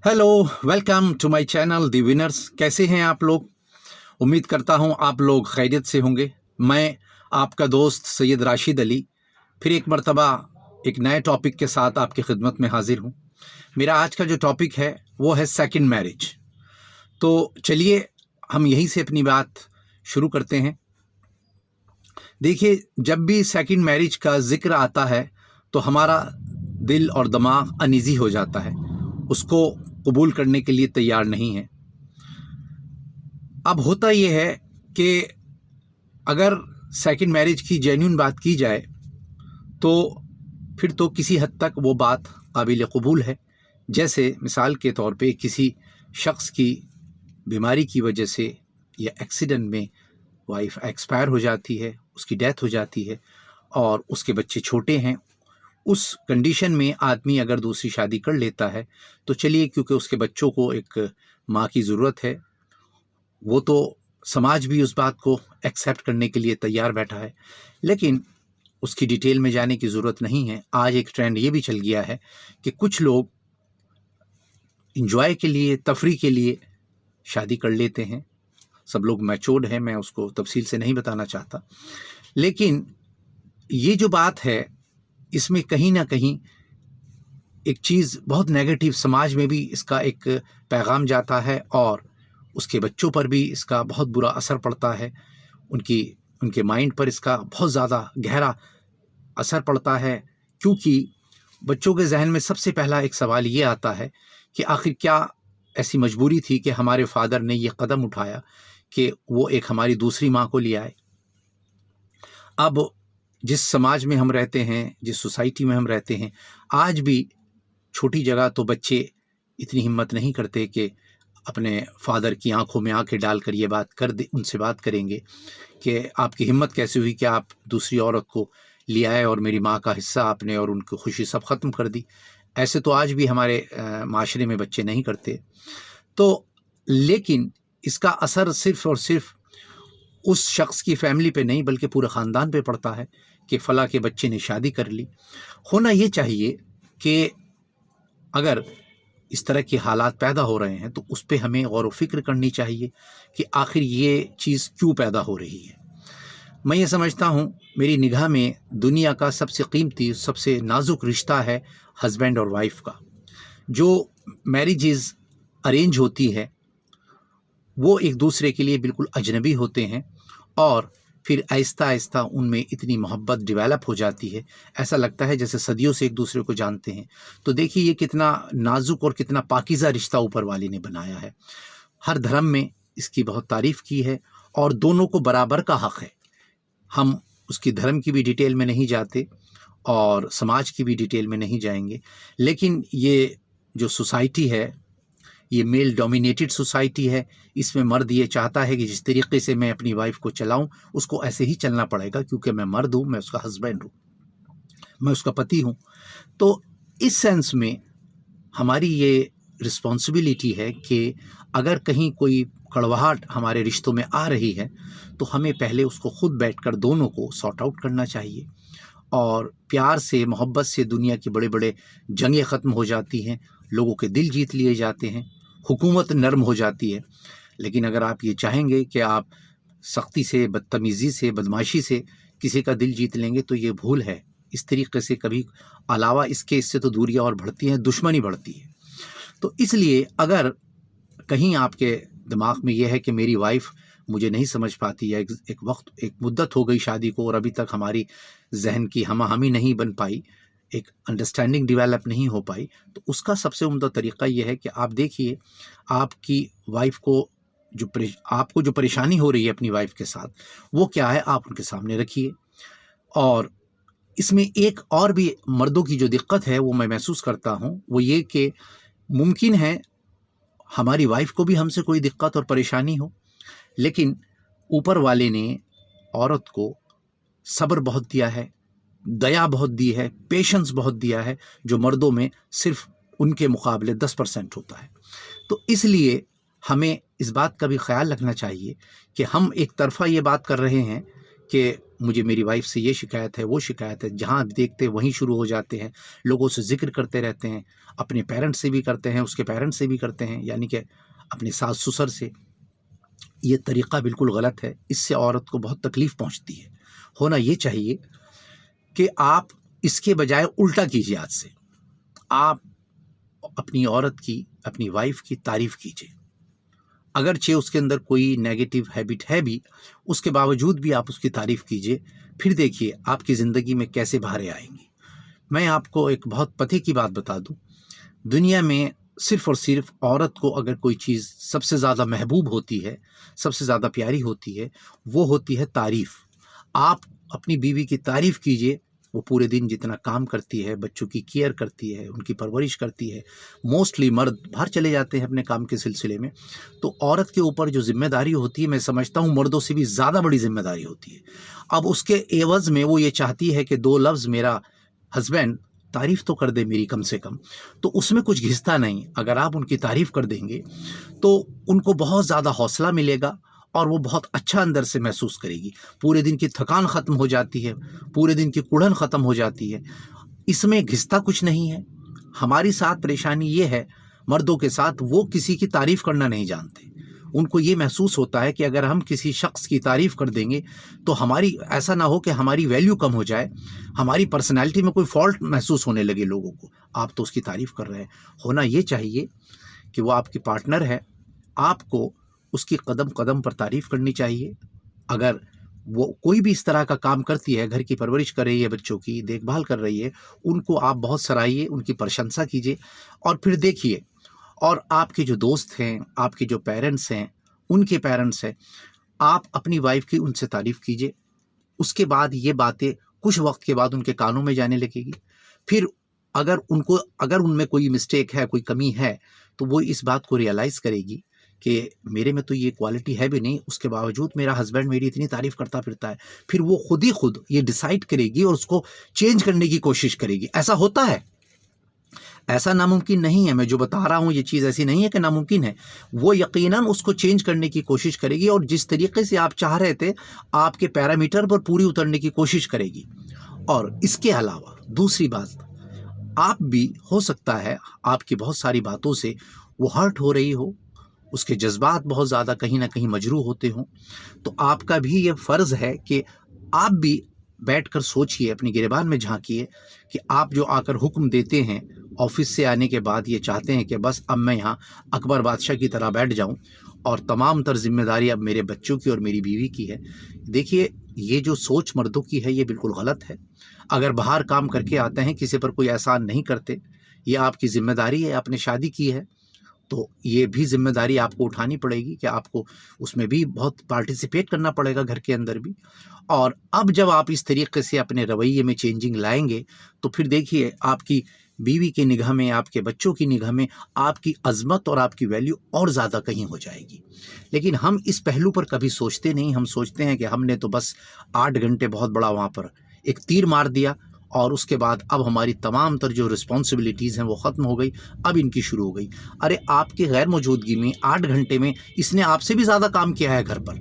Hello, welcome to my channel the winners. कैसे हैं आप लोग? उम्मीद करता हूं आप लोग खैरियत से होंगे। मैं आपका दोस्त सैयद राशिद अली फिर एक मर्तबा एक नए टॉपिक के साथ आपकी खिदमत में हाजिर हूं। मेरा आज का जो टॉपिक है वो है सेकंड मैरिज। तो चलिए हम यहीं से अपनी बात शुरू करते हैं। देखिए, जब भी सेकंड मैरिज का जिक्र आता है तो हमारा दिल और दिमाग अनईजी हो जाता है, उसको कबूल करने के लिए तैयार नहीं है। अब होता यह है कि अगर सेकंड मैरिज की जेन्युइन बात की जाए तो फिर तो किसी हद तक वो बात काबिल कबूल है। जैसे मिसाल के तौर पे किसी शख्स की बीमारी की वजह से या एक्सीडेंट में वाइफ एक्सपायर हो जाती है, उसकी डेथ हो जाती है और उसके बच्चे छोटे हैं। उस कंडीशन में आदमी अगर दूसरी शादी कर लेता है तो चलिए, क्योंकि उसके बच्चों को एक माँ की ज़रूरत है, वो तो समाज भी उस बात को एक्सेप्ट करने के लिए तैयार बैठा है। लेकिन उसकी डिटेल में जाने की ज़रूरत नहीं है। आज एक ट्रेंड ये भी चल गया है कि कुछ लोग इंजॉय के लिए, तफरी के लिए शादी कर लेते हैं। सब लोग मैच्योर्ड हैं, मैं उसको तफसील से नहीं बताना चाहता। लेकिन ये जो बात है, इसमें कहीं ना कहीं एक चीज़ बहुत नेगेटिव, समाज में भी इसका एक पैगाम जाता है और उसके बच्चों पर भी इसका बहुत बुरा असर पड़ता है। उनके माइंड पर इसका बहुत ज़्यादा गहरा असर पड़ता है, क्योंकि बच्चों के जहन में सबसे पहला एक सवाल ये आता है कि आखिर क्या ऐसी मजबूरी थी कि हमारे फादर ने ये कदम उठाया कि वो एक हमारी दूसरी माँ को ले आए। अब जिस समाज में हम रहते हैं, जिस सोसाइटी में हम रहते हैं, आज भी छोटी जगह तो बच्चे इतनी हिम्मत नहीं करते कि अपने फादर की आंखों में आंखें डालकर ये बात कर दे, उनसे बात करेंगे कि आपकी हिम्मत कैसे हुई कि आप दूसरी औरत को ले आए और मेरी माँ का हिस्सा आपने और उनकी खुशी सब ख़त्म कर दी। ऐसे तो आज भी हमारे माशरे में बच्चे नहीं करते। तो लेकिन इसका असर सिर्फ़ और सिर्फ उस शख्स की फैमिली पे नहीं बल्कि पूरे ख़ानदान पे पड़ता है कि फ़लाँ के बच्चे ने शादी कर ली। होना ये चाहिए कि अगर इस तरह के हालात पैदा हो रहे हैं तो उस पे हमें गौर व फिक्र करनी चाहिए कि आखिर ये चीज़ क्यों पैदा हो रही है। मैं ये समझता हूँ, मेरी निगाह में दुनिया का सबसे कीमती, सबसे नाजुक रिश्ता है हस्बैंड और वाइफ का। जो मैरिजेज़ अरेंज होती है वो एक दूसरे के लिए बिल्कुल अजनबी होते हैं और फिर आहिस्ता आहिस्ता उनमें इतनी मोहब्बत डेवलप हो जाती है, ऐसा लगता है जैसे सदियों से एक दूसरे को जानते हैं। तो देखिए, ये कितना नाजुक और कितना पाकीज़ा रिश्ता ऊपर वाले ने बनाया है। हर धर्म में इसकी बहुत तारीफ़ की है और दोनों को बराबर का हक़ है। हम उसकी धर्म की भी डिटेल में नहीं जाते और समाज की भी डिटेल में नहीं जाएंगे। लेकिन ये जो सोसाइटी है, ये मेल डोमिनेटेड सोसाइटी है। इसमें मर्द ये चाहता है कि जिस तरीके से मैं अपनी वाइफ को चलाऊं, उसको ऐसे ही चलना पड़ेगा, क्योंकि मैं मर्द हूँ, मैं उसका हस्बैंड हूँ, मैं उसका पति हूँ। तो इस सेंस में हमारी ये रिस्पॉन्सिबिलिटी है कि अगर कहीं कोई कड़वाहट हमारे रिश्तों में आ रही है तो हमें पहले उसको खुद बैठकर दोनों को सॉर्ट आउट करना चाहिए और प्यार से, मोहब्बत से दुनिया की बड़े बड़े जंगें ख़त्म हो जाती हैं, लोगों के दिल जीत लिए जाते हैं, हुकूमत नरम हो जाती है। लेकिन अगर आप ये चाहेंगे कि आप सख्ती से, बदतमीज़ी से, बदमाशी से किसी का दिल जीत लेंगे तो ये भूल है। इस तरीके से कभी अलावा इसके, इससे तो दूरियां और बढ़ती हैं, दुश्मनी बढ़ती है। तो इसलिए अगर कहीं आपके दिमाग में यह है कि मेरी वाइफ मुझे नहीं समझ पाती या एक मुद्दत हो गई शादी को और अभी तक हमारी जहन की हमआहमी नहीं बन पाई, एक अंडरस्टैंडिंग डेवलप नहीं हो पाई, तो उसका सबसे उम्दा तरीक़ा यह है कि आप देखिए, आपकी वाइफ को आपको जो परेशानी हो रही है अपनी वाइफ के साथ, वो क्या है, आप उनके सामने रखिए। और इसमें एक और भी मर्दों की जो दिक्कत है वो मैं महसूस करता हूँ, वो ये कि मुमकिन है हमारी वाइफ को भी हमसे कोई दिक्कत और परेशानी हो, लेकिन ऊपर वाले ने औरत को सब्र बहुत दिया है, दया बहुत दी है, पेशेंस बहुत दिया है, जो मर्दों में सिर्फ उनके मुकाबले 10% होता है। तो इसलिए हमें इस बात का भी ख्याल रखना चाहिए कि हम एक तरफ़ा ये बात कर रहे हैं कि मुझे मेरी वाइफ से ये शिकायत है, वो शिकायत है, जहाँ देखते वहीं शुरू हो जाते हैं, लोगों से जिक्र करते रहते हैं, अपने पेरेंट्स से भी करते हैं, उसके पेरेंट्स से भी करते हैं, यानी कि अपने सास ससुर से। ये तरीक़ा बिल्कुल गलत है, इससे औरत को बहुत तकलीफ़ पहुँचती है। होना ये चाहिए कि आप इसके बजाय उल्टा कीजिए, आज से आप अपनी औरत की, अपनी वाइफ की तारीफ़ कीजिए। अगरचे उसके अंदर कोई नेगेटिव हैबिट है भी, उसके बावजूद भी आप उसकी तारीफ़ कीजिए, फिर देखिए आपकी ज़िंदगी में कैसे बहारें आएंगी। मैं आपको एक बहुत पते की बात बता दूं, दुनिया में सिर्फ़ और सिर्फ औरत को अगर कोई चीज़ सबसे ज़्यादा महबूब होती है, सबसे ज़्यादा प्यारी होती है, वो होती है तारीफ़। आप अपनी बीवी की तारीफ़ कीजिए, वो पूरे दिन जितना काम करती है, बच्चों की केयर करती है, उनकी परवरिश करती है। मोस्टली मर्द बाहर चले जाते हैं अपने काम के सिलसिले में, तो औरत के ऊपर जो ज़िम्मेदारी होती है, मैं समझता हूँ मर्दों से भी ज़्यादा बड़ी ज़िम्मेदारी होती है। अब उसके एवज़ में वो ये चाहती है कि 2 लफ्ज़ मेरा हस्बैंड तारीफ़ तो कर दे मेरी कम से कम, तो उसमें कुछ घिसता नहीं। अगर आप उनकी तारीफ़ कर देंगे तो उनको बहुत ज़्यादा हौसला मिलेगा और वो बहुत अच्छा अंदर से महसूस करेगी। पूरे दिन की थकान ख़त्म हो जाती है, पूरे दिन की कुढ़न ख़त्म हो जाती है। इसमें घिसता कुछ नहीं है। हमारी साथ परेशानी ये है मर्दों के साथ, वो किसी की तारीफ़ करना नहीं जानते। उनको ये महसूस होता है कि अगर हम किसी शख्स की तारीफ़ कर देंगे तो हमारी, ऐसा ना हो कि हमारी वैल्यू कम हो जाए, हमारी पर्सनैलिटी में कोई फ़ॉल्ट महसूस होने लगे लोगों को। आप तो उसकी तारीफ़ कर रहे हैं। होना ये चाहिए कि वो आपकी पार्टनर है, आपको उसकी कदम कदम पर तारीफ़ करनी चाहिए। अगर वो कोई भी इस तरह का काम करती है, घर की परवरिश कर रही है, बच्चों की देखभाल कर रही है, उनको आप बहुत सराहिए, उनकी प्रशंसा कीजिए और फिर देखिए। और आपके जो दोस्त हैं, आपके जो पेरेंट्स हैं, उनके पेरेंट्स हैं, आप अपनी वाइफ की उनसे तारीफ़ कीजिए। उसके बाद ये बातें कुछ वक्त के बाद उनके कानों में जाने लगेगी। फिर अगर उनमें कोई मिस्टेक है, कोई कमी है, तो वो इस बात को रियलाइज़ करेगी कि मेरे में तो ये क्वालिटी है भी नहीं, उसके बावजूद मेरा हस्बैंड मेरी इतनी तारीफ़ करता फिरता है। फिर वो खुद ही खुद ये डिसाइड करेगी और उसको चेंज करने की कोशिश करेगी। ऐसा होता है, ऐसा नामुमकिन नहीं है। मैं जो बता रहा हूँ ये चीज़ ऐसी नहीं है कि नामुमकिन है। वो यकीनन उसको चेंज करने की कोशिश करेगी और जिस तरीके से आप चाह रहे थे, आपके पैरामीटर पर पूरी उतरने की कोशिश करेगी। और इसके अलावा दूसरी बात, आप भी हो सकता है आपकी बहुत सारी बातों से वो हर्ट हो रही हो, उसके जज़्बात बहुत ज़्यादा कहीं न कहीं मजरूह होते हों, तो आपका भी ये फ़र्ज़ है कि आप भी बैठकर सोचिए, अपनी गिरेबान में झाँकिए कि आप जो आकर हुक्म देते हैं, ऑफ़िस से आने के बाद ये चाहते हैं कि बस अब मैं यहाँ अकबर बादशाह की तरह बैठ जाऊँ और तमाम तर ज़िम्मेदारी अब मेरे बच्चों की और मेरी बीवी की है। देखिए, ये जो सोच मर्दों की है, ये बिल्कुल गलत है। अगर बाहर काम करके आते हैं, किसी पर कोई एहसान नहीं करते, ये आपकी ज़िम्मेदारी है, आपने शादी की है, तो ये भी ज़िम्मेदारी आपको उठानी पड़ेगी कि आपको उसमें भी बहुत पार्टिसिपेट करना पड़ेगा, घर के अंदर भी। और अब जब आप इस तरीके से अपने रवैये में चेंजिंग लाएँगे, तो फिर देखिए आपकी बीवी की निगाह में, आपके बच्चों की निगाह में आपकी अज़मत और आपकी वैल्यू और ज़्यादा कहीं हो जाएगी। लेकिन हम इस पहलू पर कभी सोचते नहीं। हम सोचते हैं कि हमने तो बस 8 घंटे बहुत बड़ा वहाँ पर एक तीर मार दिया और उसके बाद अब हमारी तमाम तर जो रिस्पॉन्सिबिलिटीज़ हैं वो ख़त्म हो गई, अब इनकी शुरू हो गई। अरे आपकी गैर मौजूदगी में 8 घंटे में इसने आपसे भी ज़्यादा काम किया है घर पर।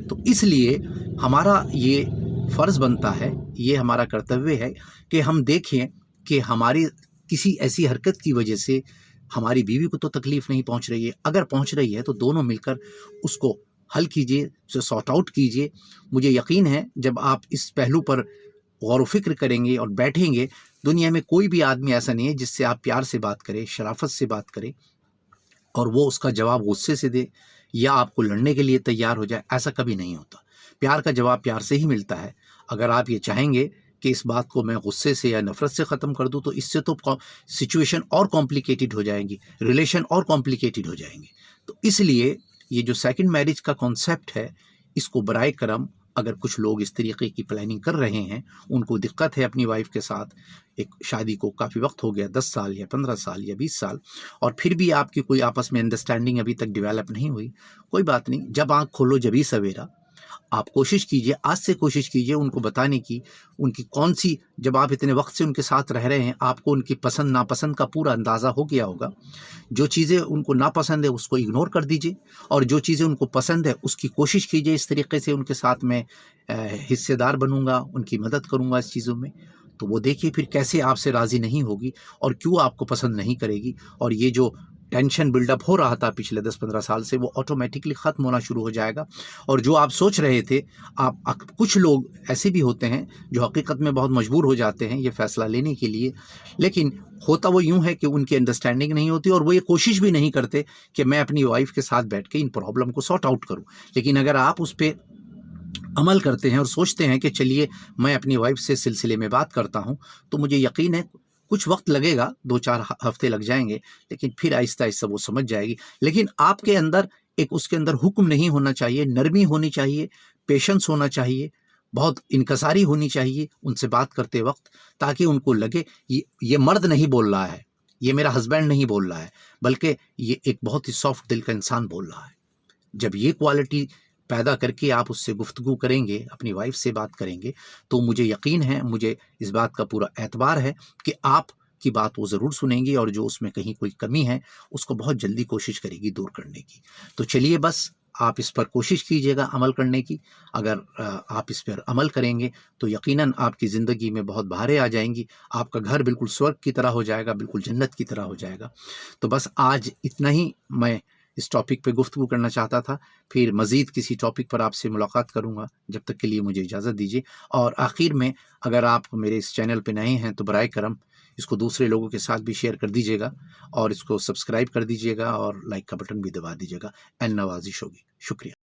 तो इसलिए हमारा ये फ़र्ज़ बनता है, ये हमारा कर्तव्य है कि हम देखें कि हमारी किसी ऐसी हरकत की वजह से हमारी बीवी को तो तकलीफ़ नहीं पहुंच रही है। अगर पहुंच रही है तो दोनों मिलकर उसको हल कीजिए, उसे सॉर्ट आउट कीजिए। मुझे यकीन है जब आप इस पहलू पर गौर व फ़िक्र करेंगे और बैठेंगे, दुनिया में कोई भी आदमी ऐसा नहीं है जिससे आप प्यार से बात करें, शराफ़त से बात करें और वो उसका जवाब गुस्से से दे या आपको लड़ने के लिए तैयार हो जाए, ऐसा कभी नहीं होता। प्यार का जवाब प्यार से ही मिलता है। अगर आप ये चाहेंगे कि इस बात को मैं गुस्से से या नफ़रत से ख़त्म कर दूँ, तो इससे तो सिचुएशन और कॉम्प्लिकेटेड हो जाएगी, रिलेशन और कॉम्प्लिकेटेड हो जाएंगे। तो इसलिए ये जो सेकंड मैरिज का कॉन्सेप्ट है, इसको बराए करम अगर कुछ लोग इस तरीके की प्लानिंग कर रहे हैं, उनको दिक्कत है अपनी वाइफ के साथ, एक शादी को काफ़ी वक्त हो गया, 10 साल या 15 साल या 20 साल, और फिर भी आपकी कोई आपस में अंडरस्टैंडिंग अभी तक डेवलप नहीं हुई, कोई बात नहीं। जब आँख खोलो जभी सवेरा। आप कोशिश कीजिए, आज से कोशिश कीजिए उनको बताने की, उनकी कौन सी, जब आप इतने वक्त से उनके साथ रह रहे हैं, आपको उनकी पसंद नापसंद का पूरा अंदाज़ा हो गया होगा। जो चीज़ें उनको नापसंद है उसको इग्नोर कर दीजिए, और जो चीज़ें उनको पसंद है उसकी कोशिश कीजिए इस तरीके से उनके साथ मैं हिस्सेदार बनूंगा, उनकी मदद करूंगा इस चीज़ों में। तो वो देखिए फिर कैसे आपसे राज़ी नहीं होगी और क्यों आपको पसंद नहीं करेगी, और ये जो टेंशन बिल्डअप हो रहा था पिछले 10-15 साल से, वो ऑटोमेटिकली ख़त्म होना शुरू हो जाएगा। और जो आप सोच रहे थे, आप कुछ लोग ऐसे भी होते हैं जो हकीकत में बहुत मजबूर हो जाते हैं ये फ़ैसला लेने के लिए, लेकिन होता वो यूँ है कि उनकी अंडरस्टैंडिंग नहीं होती और वो ये कोशिश भी नहीं करते कि मैं अपनी वाइफ़ के साथ बैठ के इन प्रॉब्लम को सॉर्ट आउट करूँ। लेकिन अगर आप उस पे अमल करते हैं और सोचते हैं कि चलिए मैं अपनी वाइफ से इस सिलसिले में बात करता हूं, तो मुझे यकीन है कुछ वक्त लगेगा, 2-4 हफ्ते लग जाएंगे, लेकिन फिर आहिस्ता आहिस्ता वो समझ जाएगी। लेकिन आपके अंदर एक, उसके अंदर हुक्म नहीं होना चाहिए, नरमी होनी चाहिए, पेशेंस होना चाहिए, बहुत इनकसारी होनी चाहिए उनसे बात करते वक्त, ताकि उनको लगे ये मर्द नहीं बोल रहा है, ये मेरा हस्बैंड नहीं बोल रहा है, बल्कि ये एक बहुत ही सॉफ्ट दिल का इंसान बोल रहा है। जब ये क्वालिटी पैदा करके आप उससे गुफ्तगू करेंगे, अपनी वाइफ से बात करेंगे, तो मुझे यकीन है, मुझे इस बात का पूरा एतबार है कि आपकी बात वो ज़रूर सुनेंगी, और जो उसमें कहीं कोई कमी है उसको बहुत जल्दी कोशिश करेगी दूर करने की। तो चलिए बस आप इस पर कोशिश कीजिएगा अमल करने की। अगर आप इस पर अमल करेंगे तो यकीनन आपकी ज़िंदगी में बहुत बहारें आ जाएंगी, आपका घर बिल्कुल स्वर्ग की तरह हो जाएगा, बिल्कुल जन्नत की तरह हो जाएगा। तो बस आज इतना ही मैं इस टॉपिक पे गुफ्तगू करना चाहता था। फिर मज़ीद किसी टॉपिक पर आपसे मुलाकात करूँगा, जब तक के लिए मुझे इजाज़त दीजिए। और आखिर में, अगर आप मेरे इस चैनल पे नए हैं तो बराए करम इसको दूसरे लोगों के साथ भी शेयर कर दीजिएगा, और इसको सब्सक्राइब कर दीजिएगा, और लाइक का बटन भी दबा दीजिएगा। एन नवाजिश होगी। शुक्रिया।